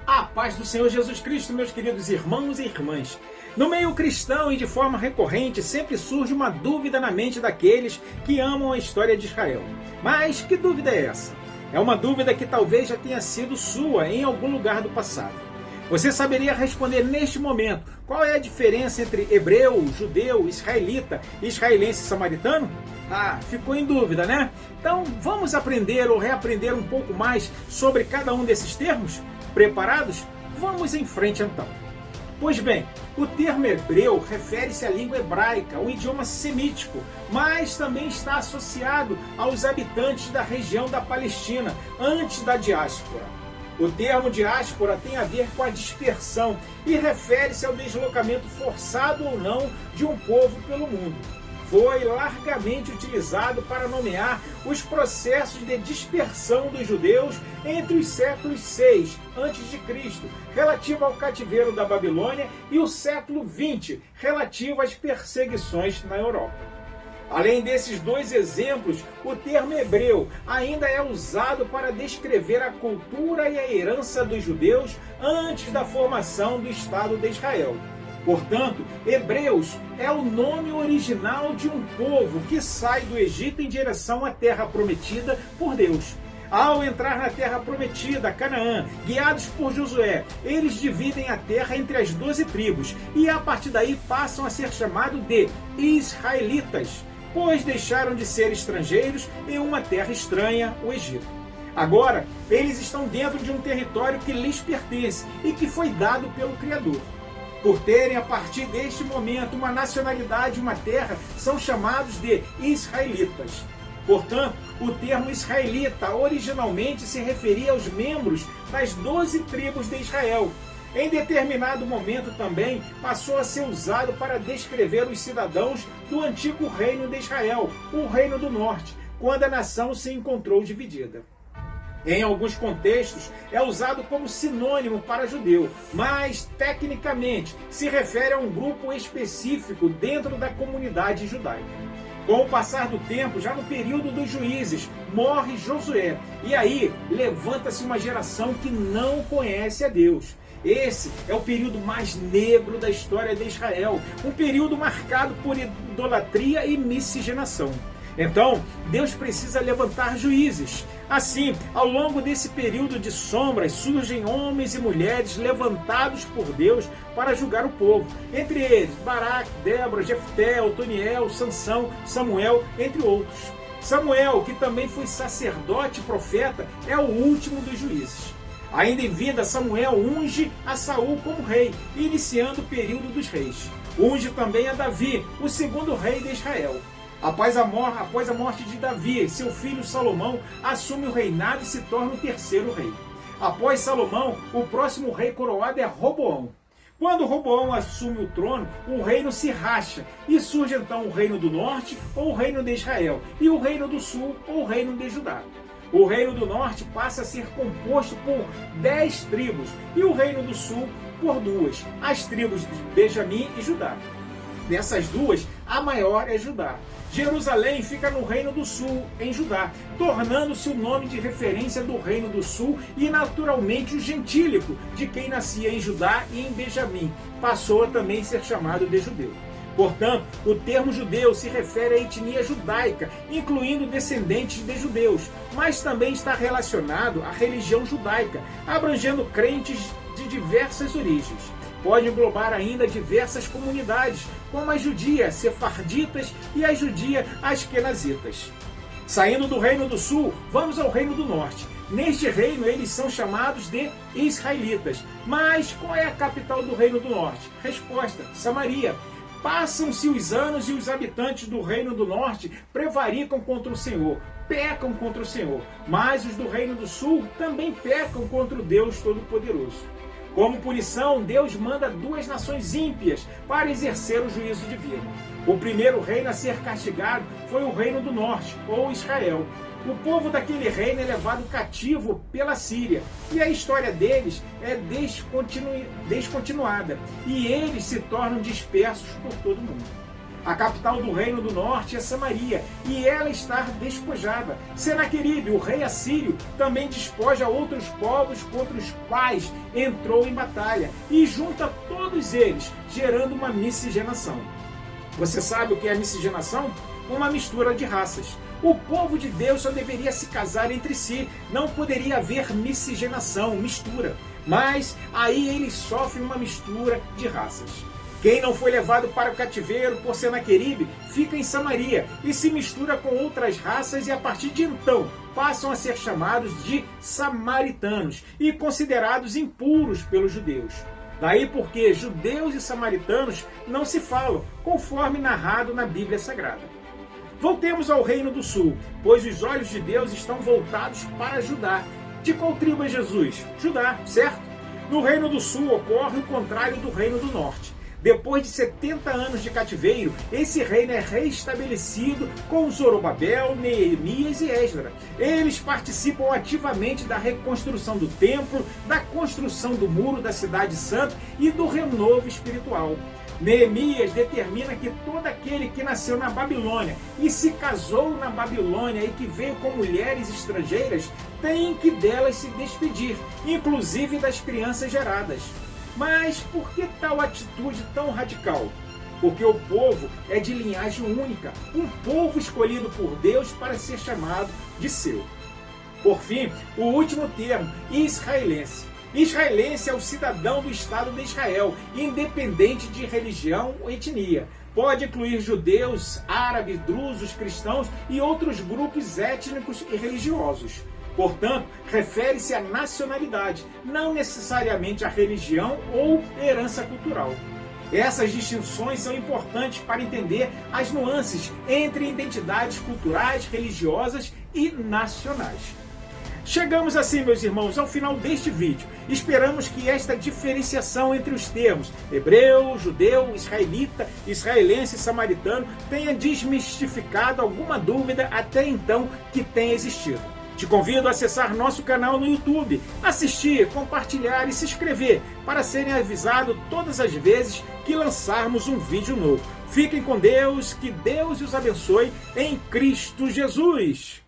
A paz do Senhor Jesus Cristo, meus queridos irmãos e irmãs. No meio cristão e de forma recorrente, sempre surge uma dúvida na mente daqueles que amam a história de Israel. Mas que dúvida é essa? É uma dúvida que talvez já tenha sido sua em algum lugar do passado. Você saberia responder neste momento qual é a diferença entre hebreu, judeu, israelita, israelense e samaritano? Ficou em dúvida, né? Então vamos aprender ou reaprender um pouco mais sobre cada um desses termos? Preparados? Vamos em frente então. Pois bem, o termo hebreu refere-se à língua hebraica, um idioma semítico, mas também está associado aos habitantes da região da Palestina, antes da diáspora. O termo diáspora tem a ver com a dispersão e refere-se ao deslocamento forçado ou não de um povo pelo mundo. Foi largamente utilizado para nomear os processos de dispersão dos judeus entre os séculos 6 a.C., relativo ao cativeiro da Babilônia, e o século 20, relativo às perseguições na Europa. Além desses dois exemplos, o termo hebreu ainda é usado para descrever a cultura e a herança dos judeus antes da formação do Estado de Israel. Portanto, Hebreus é o nome original de um povo que sai do Egito em direção à terra prometida por Deus. Ao entrar na terra prometida, Canaã, guiados por Josué, eles dividem a terra entre as 12 tribos e a partir daí passam a ser chamados de israelitas, pois deixaram de ser estrangeiros em uma terra estranha, o Egito. Agora, eles estão dentro de um território que lhes pertence e que foi dado pelo Criador. Por terem, a partir deste momento, uma nacionalidade e uma terra, são chamados de israelitas. Portanto, o termo israelita originalmente se referia aos membros das 12 tribos de Israel. Em determinado momento também passou a ser usado para descrever os cidadãos do antigo reino de Israel, o Reino do Norte, quando a nação se encontrou dividida. Em alguns contextos, é usado como sinônimo para judeu, mas, tecnicamente, se refere a um grupo específico dentro da comunidade judaica. Com o passar do tempo, já no período dos juízes, morre Josué, e aí levanta-se uma geração que não conhece a Deus. Esse é o período mais negro da história de Israel, um período marcado por idolatria e miscigenação. Então, Deus precisa levantar juízes. Assim, ao longo desse período de sombras, surgem homens e mulheres levantados por Deus para julgar o povo. Entre eles, Baraque, Débora, Jefté, Otoniel, Sansão, Samuel, entre outros. Samuel, que também foi sacerdote e profeta, é o último dos juízes. Ainda em vida, Samuel unge a Saul como rei, iniciando o período dos reis. Unge também a Davi, o segundo rei de Israel. Após a morte de Davi, seu filho Salomão assume o reinado e se torna o terceiro rei. Após Salomão, o próximo rei coroado é Roboão. Quando Roboão assume o trono, o reino se racha e surge então o reino do norte, ou o reino de Israel, e o reino do sul, ou o reino de Judá. O reino do norte passa a ser composto por 10 tribos e o reino do sul por 2, as tribos de Benjamim e Judá. Dessas duas, a maior é Judá. Jerusalém fica no Reino do Sul, em Judá, tornando-se o nome de referência do Reino do Sul e, naturalmente, o gentílico de quem nascia em Judá e em Benjamim. Passou a também ser chamado de judeu. Portanto, o termo judeu se refere à etnia judaica, incluindo descendentes de judeus, mas também está relacionado à religião judaica, abrangendo crentes de diversas origens. Pode englobar ainda diversas comunidades, como as judias sefarditas e as judias askenazitas. Saindo do Reino do Sul, vamos ao Reino do Norte. Neste reino, eles são chamados de israelitas. Mas qual é a capital do Reino do Norte? Resposta: Samaria. Passam-se os anos e os habitantes do Reino do Norte prevaricam contra o Senhor, pecam contra o Senhor. Mas os do Reino do Sul também pecam contra o Deus Todo-Poderoso. Como punição, Deus manda 2 nações ímpias para exercer o juízo divino. O primeiro reino a ser castigado foi o Reino do Norte, ou Israel. O povo daquele reino é levado cativo pela Síria, e a história deles é descontinuada, e eles se tornam dispersos por todo o mundo. A capital do reino do norte é Samaria, e ela está despojada. Senaqueribe, o rei assírio, também despoja outros povos contra os quais entrou em batalha, e junta todos eles, gerando uma miscigenação. Você sabe o que é miscigenação? Uma mistura de raças. O povo de Deus só deveria se casar entre si, não poderia haver miscigenação, mistura. Mas aí eles sofrem uma mistura de raças. Quem não foi levado para o cativeiro por Senaqueribe fica em Samaria e se mistura com outras raças e a partir de então passam a ser chamados de samaritanos e considerados impuros pelos judeus. Daí porque judeus e samaritanos não se falam, conforme narrado na Bíblia Sagrada. Voltemos ao Reino do Sul, pois os olhos de Deus estão voltados para Judá. De qual tribo é Jesus? Judá, certo? No Reino do Sul ocorre o contrário do Reino do Norte. Depois de 70 anos de cativeiro, esse reino é reestabelecido com Zorobabel, Neemias e Esdras. Eles participam ativamente da reconstrução do templo, da construção do muro da cidade santa e do renovo espiritual. Neemias determina que todo aquele que nasceu na Babilônia e se casou na Babilônia e que veio com mulheres estrangeiras tem que delas se despedir, inclusive das crianças geradas. Mas por que tal atitude tão radical? Porque o povo é de linhagem única, um povo escolhido por Deus para ser chamado de seu. Por fim, o último termo, israelense. Israelense é o cidadão do Estado de Israel, independente de religião ou etnia. Pode incluir judeus, árabes, drusos, cristãos e outros grupos étnicos e religiosos. Portanto, refere-se à nacionalidade, não necessariamente à religião ou herança cultural. Essas distinções são importantes para entender as nuances entre identidades culturais, religiosas e nacionais. Chegamos assim, meus irmãos, ao final deste vídeo. Esperamos que esta diferenciação entre os termos hebreu, judeu, israelita, israelense e samaritano tenha desmistificado alguma dúvida até então que tenha existido. Te convido a acessar nosso canal no YouTube, assistir, compartilhar e se inscrever para serem avisados todas as vezes que lançarmos um vídeo novo. Fiquem com Deus, que Deus os abençoe em Cristo Jesus.